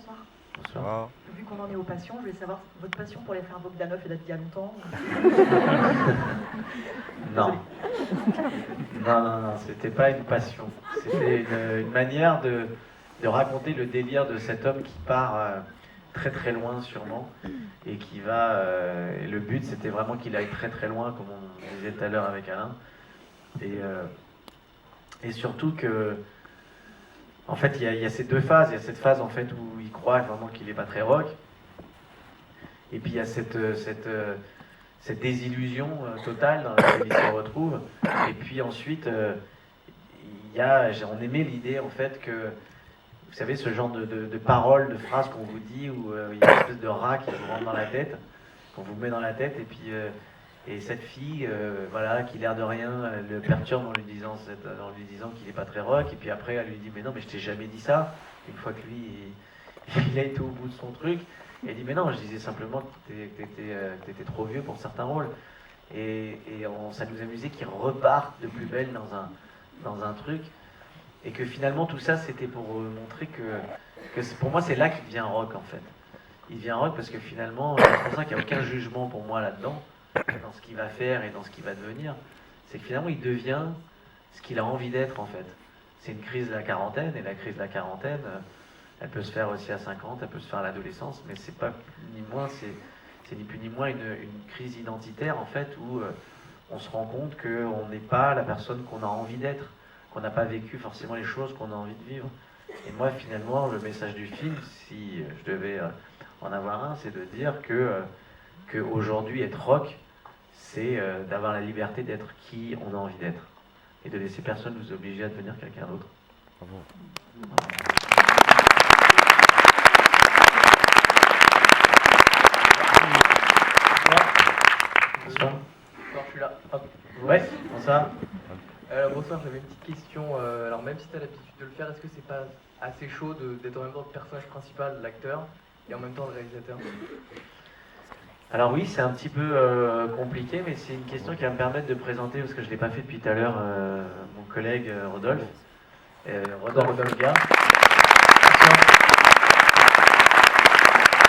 bonsoir. Bonsoir. Vu qu'on en est aux passions, je voulais savoir votre passion pour les frères Bogdanov et date d'il y a longtemps. Non. Non, c'était pas une passion. C'était une manière de raconter le délire de cet homme qui part très très loin sûrement et qui va... et le but c'était vraiment qu'il aille très très loin, comme on disait tout à l'heure avec Alain. Et surtout que... En fait, il y a ces deux phases. Il y a cette phase en fait où il croit vraiment qu'il n'est pas très rock. Et puis il y a cette désillusion totale dans laquelle il se retrouve. Et puis ensuite, on aimait l'idée en fait que, vous savez, ce genre de paroles, de phrases qu'on vous dit, où il y a une espèce de rat qui vous rentre dans la tête, qu'on vous met dans la tête, et puis et cette fille, voilà, qui l'air de rien, elle le perturbe en lui disant qu'il n'est pas très rock, et puis après elle lui dit mais non, mais je t'ai jamais dit ça. Une fois que lui il a été au bout de son truc, et elle dit mais non, je disais simplement que t'étais trop vieux pour certains rôles. Et ça nous amusait qu'ils repartent de plus belle dans un truc, et que finalement tout ça c'était pour montrer que pour moi c'est là qu'il devient rock en fait. Il devient rock parce que finalement, c'est pour ça qu'il n'y a aucun jugement pour moi là-dedans, dans ce qu'il va faire et dans ce qu'il va devenir. C'est que finalement il devient ce qu'il a envie d'être en fait. C'est une crise de la quarantaine, et la crise de la quarantaine, elle peut se faire aussi à 50, elle peut se faire à l'adolescence, mais c'est pas ni moins, c'est ni plus ni moins une crise identitaire en fait, où on se rend compte qu'on n'est pas la personne qu'on a envie d'être, qu'on n'a pas vécu forcément les choses qu'on a envie de vivre. Et moi finalement, le message du film, si je devais en avoir un, c'est de dire que aujourd'hui être rock, c'est d'avoir la liberté d'être qui on a envie d'être, et de laisser personne nous obliger à devenir quelqu'un d'autre. Bravo. Bonsoir. Bonsoir, je suis là. Hop. Ouais, bonsoir. Bonsoir, j'avais une petite question. Alors même si tu as l'habitude de le faire, est-ce que c'est pas assez chaud d'être en même temps le personnage principal, l'acteur, et en même temps le réalisateur? Alors oui, c'est un petit peu compliqué, mais c'est une question qui va me permettre de présenter, parce que je ne l'ai pas fait depuis tout à l'heure, mon collègue Rodolphe. Rodolphe Gars.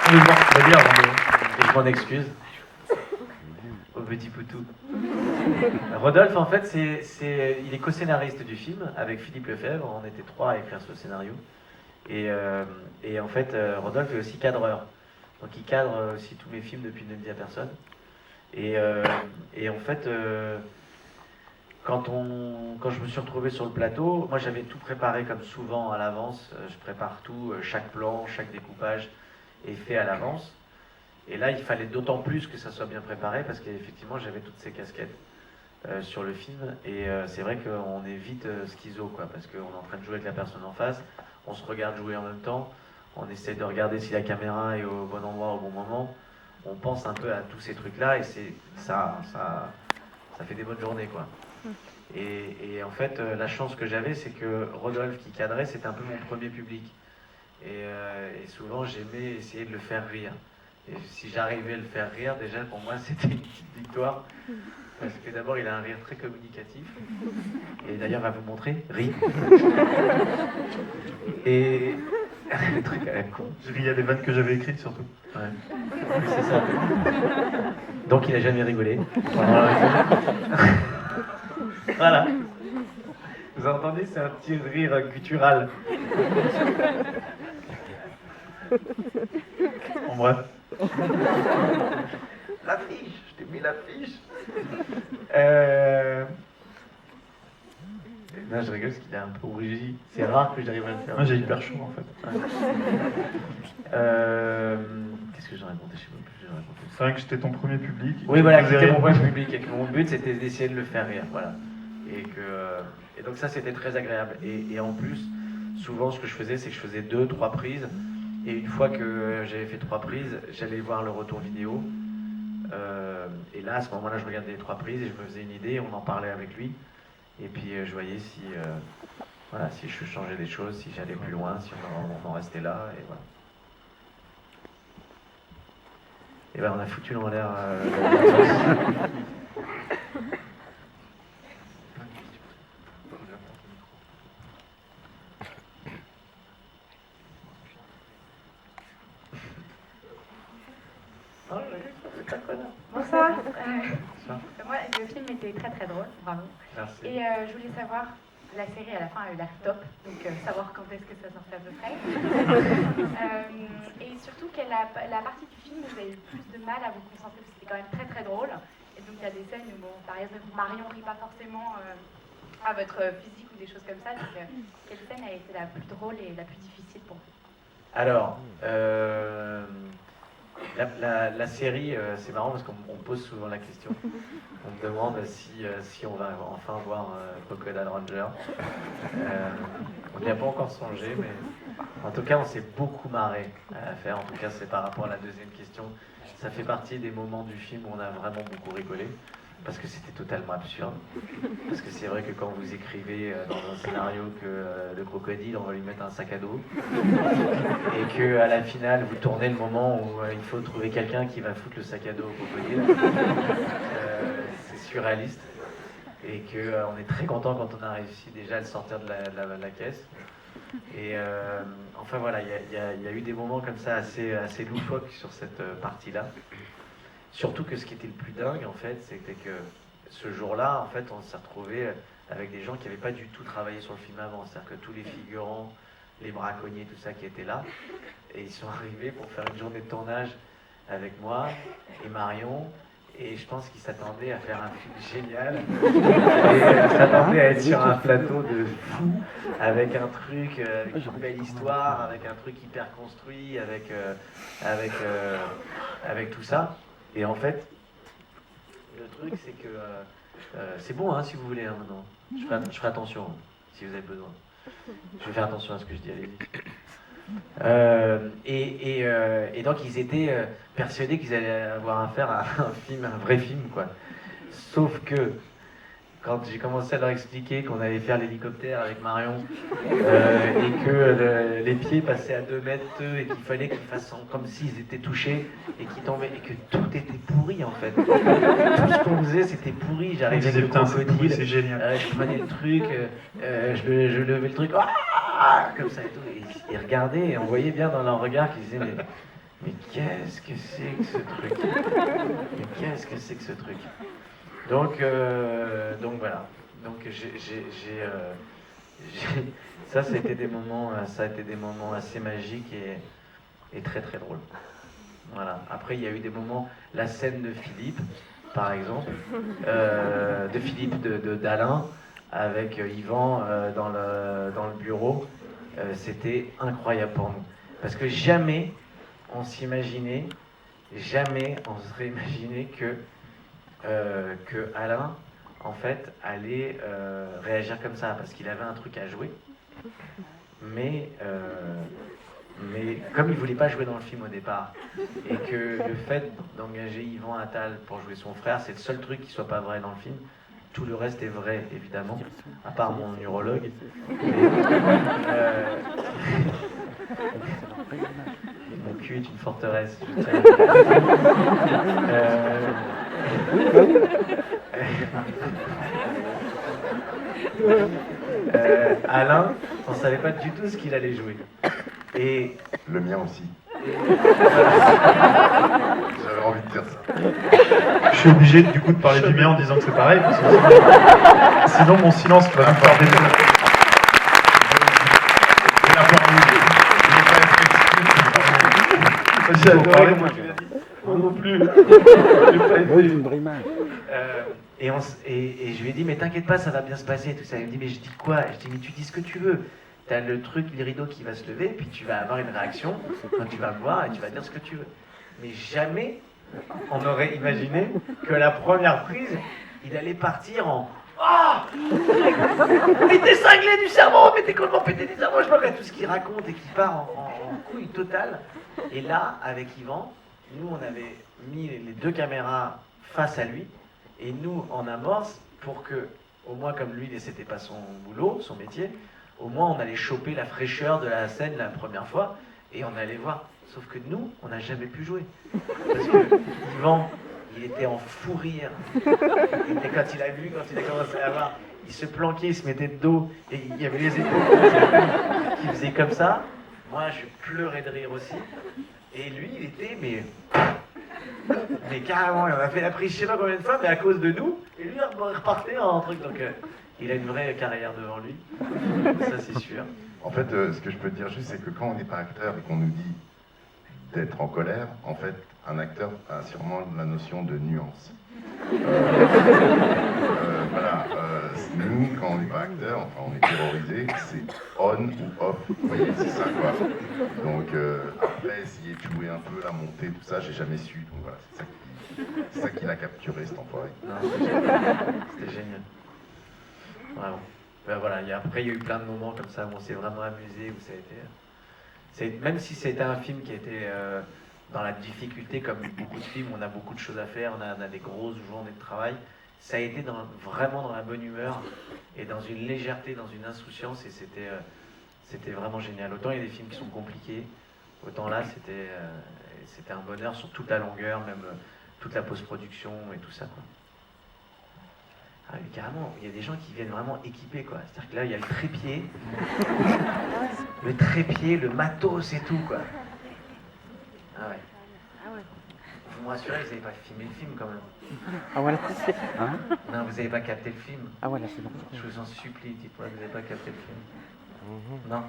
Et je m'en excuse. Au petit poutou. Rodolphe, en fait, il est co-scénariste du film avec Philippe Lefebvre. On était trois à écrire ce scénario. Et en fait, Rodolphe est aussi cadreur. Donc il cadre aussi tous mes films depuis Ne le dis à personne. Et en fait, quand je me suis retrouvé sur le plateau, moi j'avais tout préparé comme souvent à l'avance. Je prépare tout, chaque plan, chaque découpage est fait à l'avance. Et là, il fallait d'autant plus que ça soit bien préparé, parce qu'effectivement, j'avais toutes ces casquettes sur le film. Et c'est vrai qu'on est vite schizo, quoi, parce qu'on est en train de jouer avec la personne en face, on se regarde jouer en même temps, on essaie de regarder si la caméra est au bon endroit au bon moment. On pense un peu à tous ces trucs-là, et ça fait des bonnes journées, quoi. Et en fait, la chance que j'avais, c'est que Rodolphe qui cadrait, c'était un peu mon premier public. Et souvent, j'aimais essayer de le faire rire. Et si j'arrivais à le faire rire, déjà pour moi c'était une petite victoire. Parce que d'abord il a un rire très communicatif. Et d'ailleurs, il va vous montrer, rit. Et. Le truc à la con. Je riais à des vannes que j'avais écrites surtout. Ouais. C'est ça. Donc il n'a jamais rigolé. Voilà. Vous entendez, c'est un petit rire guttural. En bref. L'affiche, je t'ai mis l'affiche. Non, je rigole parce qu'il est un peu rougi. C'est rare que j'arrive à le faire. Moi j'ai hyper chaud en fait. Qu'est-ce que j'ai raconté? Je sais même plus ce que j'ai raconté. C'est vrai que j'étais ton premier public. Oui, voilà, c'était mon premier public, et que mon but c'était d'essayer de le faire rire, voilà. Et donc ça c'était très agréable. Et en plus, souvent ce que je faisais, c'est que je faisais 2-3 prises. Et une fois que j'avais fait 3 prises, j'allais voir le retour vidéo. Et là, à ce moment-là, je regardais les 3 prises et je me faisais une idée, on en parlait avec lui. Et puis je voyais si je changeais des choses, si j'allais plus loin, si on en restait là, et voilà. Et ben on a foutu en l'air. Oh, c'est un connard. Bonsoir. Bonsoir. Moi, le film était très très drôle, vraiment. Merci. Et je voulais savoir, la série à la fin a eu l'air top, donc savoir quand est-ce que ça sortait à peu près. Et surtout, la partie du film où vous avez eu le plus de mal à vous concentrer, parce que c'était quand même très très drôle. Et donc il y a des scènes où, bon, par exemple, Marion rit pas forcément à votre physique ou des choses comme ça. Donc quelle scène a été la plus drôle et la plus difficile pour vous? Alors, la série, c'est marrant parce qu'on me pose souvent la question. On me demande si on va enfin voir Crocodile Ranger. On n'y a pas encore songé, mais en tout cas, on s'est beaucoup marré à la faire. En tout cas, c'est par rapport à la deuxième question. Ça fait partie des moments du film où on a vraiment beaucoup rigolé. Parce que c'était totalement absurde. Parce que c'est vrai que quand vous écrivez dans un scénario que le crocodile, on va lui mettre un sac à dos, et que à la finale, vous tournez le moment où il faut trouver quelqu'un qui va foutre le sac à dos au crocodile, c'est surréaliste. Et qu'on est très content quand on a réussi déjà à le sortir de la caisse. Et enfin voilà, il y a eu des moments comme ça assez loufoques sur cette partie-là. Surtout que ce qui était le plus dingue, en fait, c'était que ce jour-là, en fait, on s'est retrouvé avec des gens qui n'avaient pas du tout travaillé sur le film avant. C'est-à-dire que tous les figurants, les braconniers, tout ça qui étaient là, et ils sont arrivés pour faire une journée de tournage avec moi et Marion. Et je pense qu'ils s'attendaient à faire un film génial. Et ils s'attendaient à être sur un plateau de fou, avec un truc, avec une belle histoire, avec un truc hyper construit, avec tout ça. Et en fait, le truc, c'est que c'est bon, hein, si vous voulez, hein, maintenant. Je ferai attention, hein, si vous avez besoin. Je vais faire attention à ce que je dis, allez-y. Et donc, ils étaient persuadés qu'ils allaient avoir affaire à un vrai film, quoi. Sauf que, quand j'ai commencé à leur expliquer qu'on allait faire l'hélicoptère avec Marion, et que les pieds passaient à 2 mètres et qu'il fallait qu'ils fassent comme s'ils étaient touchés et qu'ils tombaient, et que tout était pourri en fait. Tout ce qu'on faisait c'était pourri. J'arrivais avec le crocodile, c'est génial. je prenais le truc, je levais le truc, comme ça et tout. Et ils regardaient et on voyait bien dans leur regard qu'ils disaient mais qu'est-ce que c'est que ce truc? Mais qu'est-ce que c'est que ce truc? Donc voilà. Donc ça a été des moments assez magiques et très très drôles. Voilà. Après il y a eu des moments, la scène de Philippe, par exemple, de Philippe d'Alain avec Yvan dans le bureau, c'était incroyable pour nous. Parce que jamais on serait imaginé que Alain, en fait, allait réagir comme ça, parce qu'il avait un truc à jouer. Mais comme il voulait pas jouer dans le film au départ, et que le fait d'engager Yvan Attal pour jouer son frère, c'est le seul truc qui soit pas vrai dans le film. Tout le reste est vrai, évidemment, à part mon urologue. Mon cul est une forteresse. Alain, on savait pas du tout ce qu'il allait jouer. Et le mien aussi. J'avais envie de dire ça. Je suis obligé du coup de parler du mien en disant que c'est pareil, parce que sinon mon silence va me faire défaut. j'ai adoré moi tu l'as dit. Moi non plus. Et je lui ai dit mais t'inquiète pas, ça va bien se passer tout ça. Il me dit mais je dis quoi? Je dis mais tu dis ce que tu veux. T'as le truc, le rideau qui va se lever, puis tu vas avoir une réaction quand tu vas me voir et tu vas dire ce que tu veux. Mais jamais on aurait imaginé que la première prise, il allait partir en ah, mais t'es cinglé du cerveau, mais t'es complètement pété du cerveau. Je me regarde tout ce qu'il raconte et qu'il part en couille totale. Et là, avec Yvan, nous on avait mis les 2 caméras face à lui et nous en amorce pour que, au moins comme lui c'était pas son boulot, son métier, au moins on allait choper la fraîcheur de la scène la première fois et on allait voir. Sauf que nous, on n'a jamais pu jouer. Parce que Yvan, il était en fou rire. Et quand il a commencé à voir, il se planquait, il se mettait de dos et il y avait les épaules qui faisaient comme ça. Moi, je pleurais de rire aussi. Et lui, il était, mais Mais carrément, il en a fait la prise je sais pas combien de fois, mais à cause de nous, et lui il repartait en truc. Donc il a une vraie carrière devant lui, ça c'est sûr. En fait, ce que je peux te dire juste, c'est que quand on n'est pas acteur et qu'on nous dit d'être en colère, en fait, un acteur a sûrement la notion de nuance. Voilà, nous, quand on n'est pas acteur, enfin, on est terrorisé, c'est on ou off. Vous voyez, c'est ça, quoi. Donc, après, essayer de jouer un peu la montée, tout ça, j'ai jamais su. Donc voilà, c'est ça qui l'a capturé, cet enfoiré. Non, c'était génial. Vraiment. Ben voilà, après il y a eu plein de moments comme ça où on s'est vraiment amusé, où ça a été... même si c'était un film qui était dans la difficulté, comme beaucoup de films, on a beaucoup de choses à faire, on a des grosses journées de travail, ça a été vraiment dans la bonne humeur et dans une légèreté, dans une insouciance, et c'était vraiment génial. Autant il y a des films qui sont compliqués, autant là c'était un bonheur sur toute la longueur, même toute la post-production et tout ça, quoi. Ah, mais carrément, il y a des gens qui viennent vraiment équipés, quoi. C'est-à-dire que là, il y a le trépied, le matos et tout, quoi. Ah ouais. Vous me rassurez, vous n'avez pas filmé le film, quand même. Ah voilà, c'est... Hein? Non, vous n'avez pas capté le film. Ah voilà, c'est bon. Je vous en supplie, dites-moi, vous n'avez pas capté le film. Non.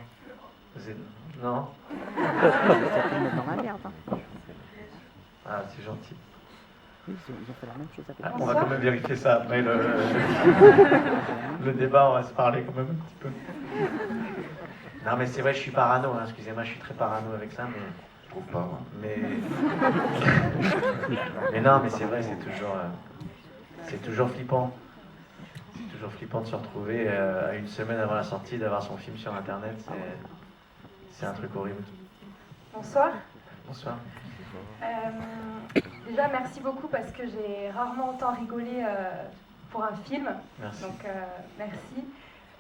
Non. Ça peut mettre dans la merde. Hein. Ah, c'est gentil. Oui, ils ont fait la même chose avec Ah, on va quand même vérifier ça après le débat, on va se parler quand même un petit peu. Non mais c'est vrai, je suis parano, hein, excusez-moi, je suis très parano avec ça, mais... Je trouve pas, moi. Mais non, mais c'est vrai, c'est toujours flippant. C'est toujours flippant de se retrouver à une semaine avant la sortie, d'avoir son film sur Internet, c'est un truc horrible. Bonsoir. Bonsoir. Déjà, merci beaucoup parce que j'ai rarement autant rigolé pour un film. Merci. Donc, merci.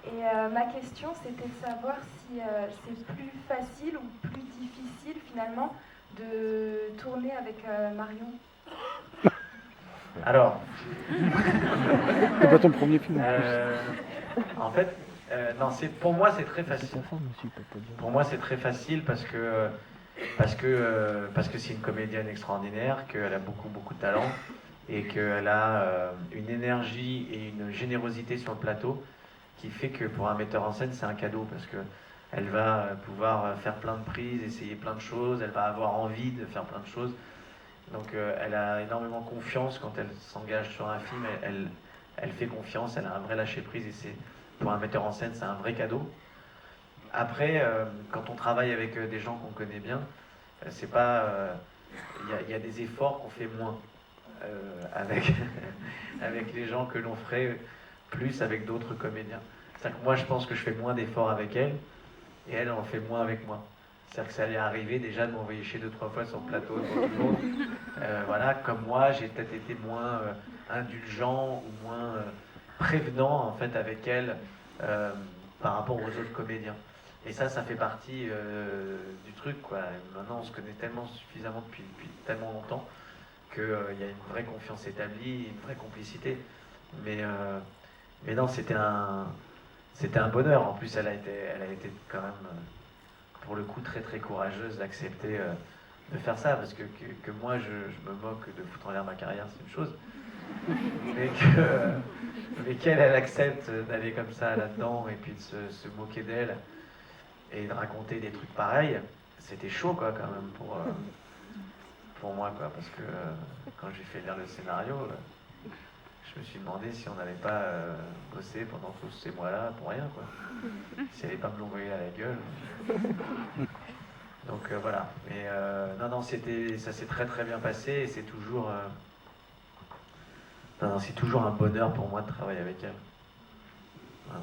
Et ma question, c'était de savoir si c'est plus facile ou plus difficile finalement de tourner avec Marion. Alors, C'est pas ton premier film. en fait, non, pour moi c'est très facile. Sa femme aussi, peut pas dire. Pour moi c'est très facile parce que c'est une comédienne extraordinaire, qu'elle a beaucoup de talent et qu'elle a une énergie et une générosité sur le plateau qui fait que pour un metteur en scène c'est un cadeau, parce que elle va pouvoir faire plein de prises, essayer plein de choses, elle va avoir envie de faire plein de choses. Donc elle a énormément confiance quand elle s'engage sur un film, elle fait confiance, elle a un vrai lâcher-prise, et pour un metteur en scène c'est un vrai cadeau. Après, quand on travaille avec des gens qu'on connaît bien, c'est pas... Il y a des efforts qu'on fait moins avec les gens que l'on ferait plus avec d'autres comédiens. C'est-à-dire que moi, je pense que je fais moins d'efforts avec elle, et elle en fait moins avec moi. C'est-à-dire que ça lui est arrivé déjà de m'envoyer chier 2-3 fois sur le plateau devant tout le monde. Voilà, comme moi, j'ai peut-être été moins indulgent ou moins prévenant en fait avec elle par rapport aux autres comédiens. Et ça fait partie du truc, quoi. Maintenant, on se connaît tellement suffisamment depuis tellement longtemps qu'il y a une vraie confiance établie, une vraie complicité. Mais non, c'était un bonheur. En plus, elle a été quand même, pour le coup, très courageuse d'accepter de faire ça, parce que moi, je me moque de foutre en l'air ma carrière, c'est une chose. Mais qu'elle accepte d'aller comme ça là-dedans et puis de se moquer d'elle et de raconter des trucs pareils, c'était chaud, quoi, quand même, pour moi, quoi, parce que quand j'ai fait lire le scénario, je me suis demandé si on n'allait pas bosser pendant tous ces mois-là pour rien, quoi. Si elle n'allait pas me l'envoyer à la gueule. Donc voilà. Mais non, ça s'est très bien passé, et c'est toujours un bonheur pour moi de travailler avec elle. Voilà.